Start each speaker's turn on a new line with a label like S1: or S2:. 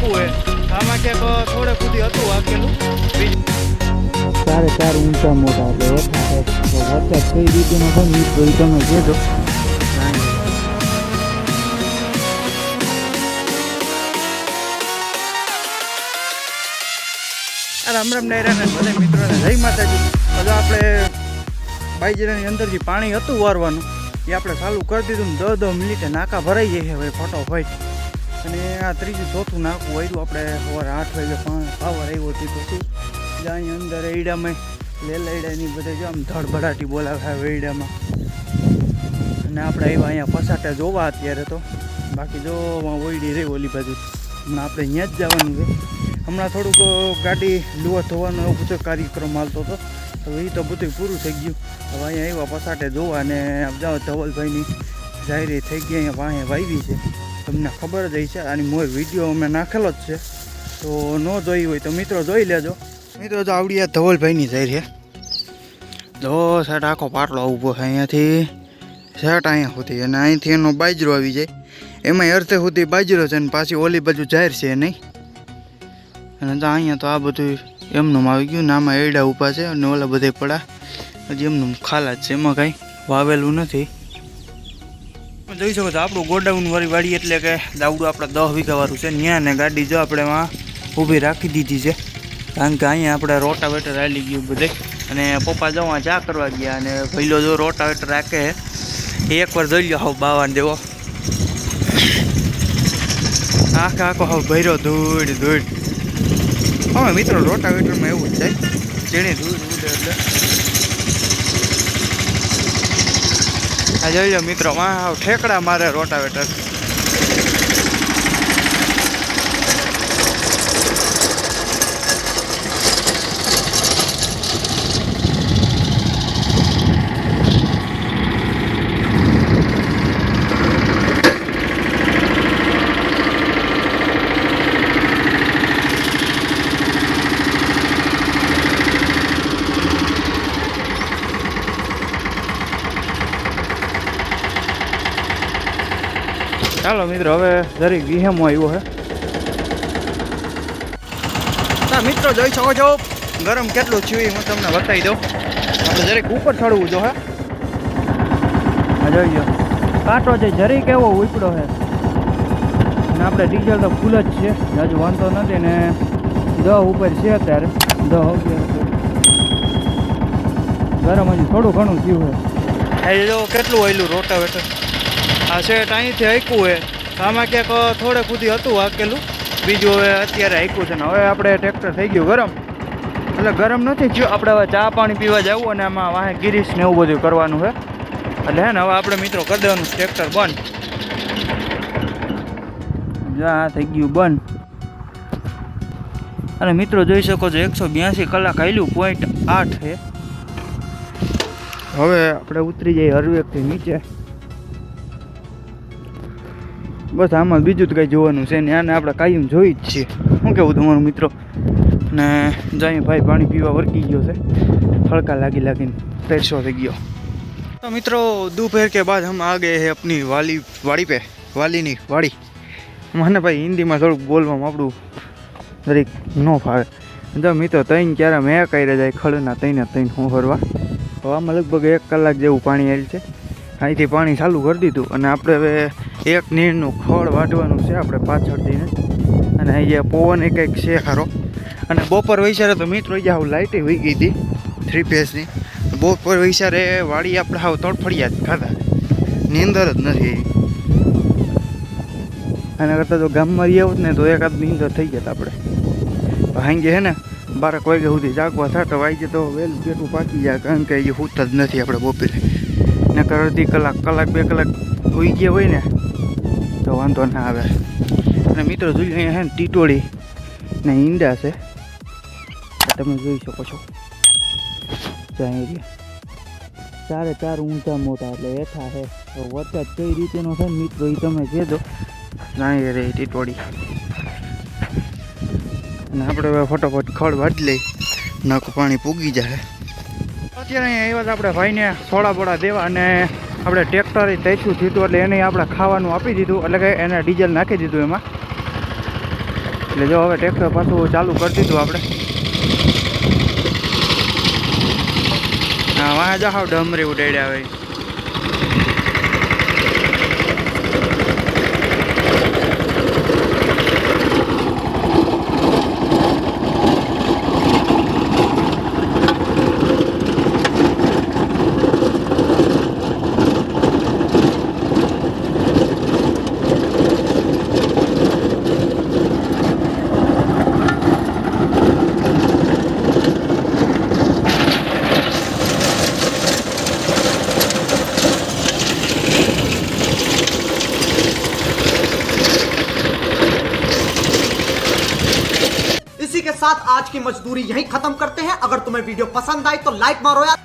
S1: આખું હોય આમાં ક્યાંક થોડે સુધી હતું વાગેલું
S2: ચારે ચાર ઊંચા મોટા એટલે વરસાદ કઈ રીતેનો છે ને તો તમે કહેજો.
S1: રામ રામ ડાયરાને બધા મિત્રોને જય માતાજી. હજુ આપણે બાઈજરાની અંદર જે પાણી હતું વારવાનું એ આપણે ચાલુ કરી દીધું ને 10 મિનિટે નાકા ભરાઈ જાય છે હવે ફટોફટ. અને આ ત્રીજું ચોથું નાકું વાર્યું આપણે સવારે 8 વાગે પાવર આવ્યો હતી પછી જ્યાં અંદર એડામાં લેલાઈડાની બધા જો આમ ધડભડાટી બોલાવે વેડામાં. અને આપણે આવ્યા અહીંયા પસાટે જોવા અત્યારે તો બાકી જો ઓઈડી રહી ઓલી બાજુ હમણાં આપણે અહીંયા જ જવાનું છે. હમણાં થોડુંક ગાડી લુવા ધોવાનો એવો બધો કાર્યક્રમ હાલતો હતો હવે એ તો બધું પૂરું થઈ ગયું. હવે અહીંયા આવ્યા પસાટે જોવા અને જાઓ ધવલભાઈની જાહેરી થઈ ગઈ અહીંયા પાસે વાવી છે તમને ખબર જ છે. આની મોર વિડીયો અમે નાખેલો જ છે તો ન જોઈ હોય તો મિત્રો જોઈ લેજો. મિત્રો તો આવડી આ ધવલભાઈની જાહેર છે જો સેટ આખો પાટલો ઊભો છે અહીંયાથી સેટ અહીંયા સુધી અને અહીંથી એનો બાજરો આવી જાય એમાં અર્થે સુધી બાજરો છે અને પાછી ઓલી બાજુ જાહેર છે નહીં. અને તો અહીંયા તો આ બધું એમનું આવી ગયું ને આમાં એડા ઊભા છે અને ઓલા બધા પડા હજી એમનું ખાલા જ છે એમાં કાંઈ વાવેલું નથી. જોઈ શકો છો આપણું ગોડાઉન વાળી વાડી એટલે કે દાવડું આપણે 10 વીઘાવાળું છે ત્યાં ને ગાડી જો આપણે એમાં ઊભી રાખી દીધી છે કારણ કે અહીંયા આપણે રોટાવેટર હાલી ગયું બધે. અને પપ્પા જવા ચા કરવા ગયા અને પહેલો જો રોટાવેટર રાખે એકવાર જોઈ લો હાવ બાવાને દેવો આખો હાવ ભર્યો ધૂળ ધૂળ. હવે મિત્રો રોટાવેટરમાં એવું જ થાય જેણે ધૂળ ઉડે એટલે આ જોઈ લો મિત્રો હાવ ઠેકડા મારે રોટાવેટર. ચાલો મિત્રો હવે જરીક વિહેમો આવ્યો છે. ના મિત્રો જોઈ શકો છો ગરમ કેટલું થયું હું તમને બતાવી દઉં. આપણે જરીક ઉપર ચડવું જો હે જોઈ લો કાંટો છે જરીક એવો ઉપડો છે અને આપણે ડીઝલ તો ફૂલ જ છે હજુ વાંધો નથી ને 10 ઉપર છે અત્યારે 10 ગરમ હજી થોડું ઘણું થયું છે. એ જો કેટલું ઓયલું રોટાવેટર આ સેટ અહીંથી હાંક્યું હોય આમાં ક્યાંક થોડે સુધી હતું હાંકેલું બીજું હવે અત્યારે હાંક્યું છે ને હવે આપણે ટ્રેક્ટર થઈ ગયું ગરમ એટલે ગરમ નથી થયું. આપણે હવે ચા પાણી પીવા જવું અને આમાં વાહે ગિરીશ ને એવું બધું કરવાનું છે એટલે હે ને હવે આપણે મિત્રો કરી દેવાનું ટ્રેક્ટર બંધ. જા થઈ ગયું બંધ. અને મિત્રો જોઈ શકો છો 182 કલાક હાલ્યું 0.8 છે. હવે આપણે ઉતરી જઈએ હરવેકથી નીચે. બસ આમાં બીજું જ કંઈ જોવાનું છે ને આને આપણે કાયમ જોઈ જ છીએ. શું કહેવું તમારું મિત્રો? ને જાય ભાઈ પાણી પીવા વર્કી ગયો છે હડકા લાગી લાગીને તરસો થઈ ગયો. તો મિત્રો दोपहर के बाद हम आ गए हैं अपनी वाड़ी पे वालीनी वाड़ी. મને ભાઈ હિન્દીમાં થોડુંક બોલવામાં આપણું દરેક ન ફાવે. જો મિત્રો 3 ક્યારે મેં કર્યા જાય ખડના 3 હું ફરવા. તો આમાં લગભગ 1 કલાક જેવું પાણી આવેલ છે. અહીંથી પાણી ચાલુ કરી દીધું અને આપણે હવે એક નીરનું ખડ વાટવાનું છે આપણે પાછળ જઈને. અને અહીંયા પવન કંઈક છે સારો. અને બપોર વૈસારે તો મિત્રો અહીંયા હાવ લાઇટે હોઈ ગઈ હતી 3 ફેઝની. બપોર વૈસારે વાડી આપણે હાવ તડફડિયા જ ખાધા નીંદર જ નથી. આના કરતાં તો ગામમાં રહી આવત ને તો એકાદ નીંદર થઈ જતા આપણે. હાંગે છે ને 12 વાગ્યા સુધી જાગવા થતા વાગે તો વહેલું પેટું પાકી જાય કારણ કે એ સૂતા જ નથી આપણે બપોરે. નકર અડધી કલાક 2 કલાક હોઈ ગયા હોય ને તો વાંધો ના આવે. અને મિત્રો જોઈ અહીંયા છે ને ટીટોળી ને ઈંડા છે તમે જોઈ શકો છો. ત્યાં એરિયા ચારે ચાર ઊંચા મોટા એટલે હેઠા છે તો વરસાદ કઈ રીતેનો છે ને મિત્રો એ તમે કહેજો. ત્યાં રે ટીટોળી અને આપણે હવે ફટોફટ ખડ વાટી લઈ નાખું પાણી પૂગી જાય. અત્યારે અહીંયા આવ્યા આપણે ભાઈને થોડા બોડા દેવા અને આપણે ટ્રેક્ટર તૈસું થયું એટલે એને આપણે ખાવાનું આપી દીધું એટલે કે એને ડીઝલ નાખી દીધું એમાં એટલે જો હવે ટ્રેક્ટર પાછું ચાલુ કરી દીધું આપણે. હા વાહ જાવ ડમરી ઉડાડ્યા હવે.
S3: इसी के साथ आज की मजदूरी यहीं खत्म करते हैं। अगर तुम्हें वीडियो पसंद आई तो लाइक मारो यार।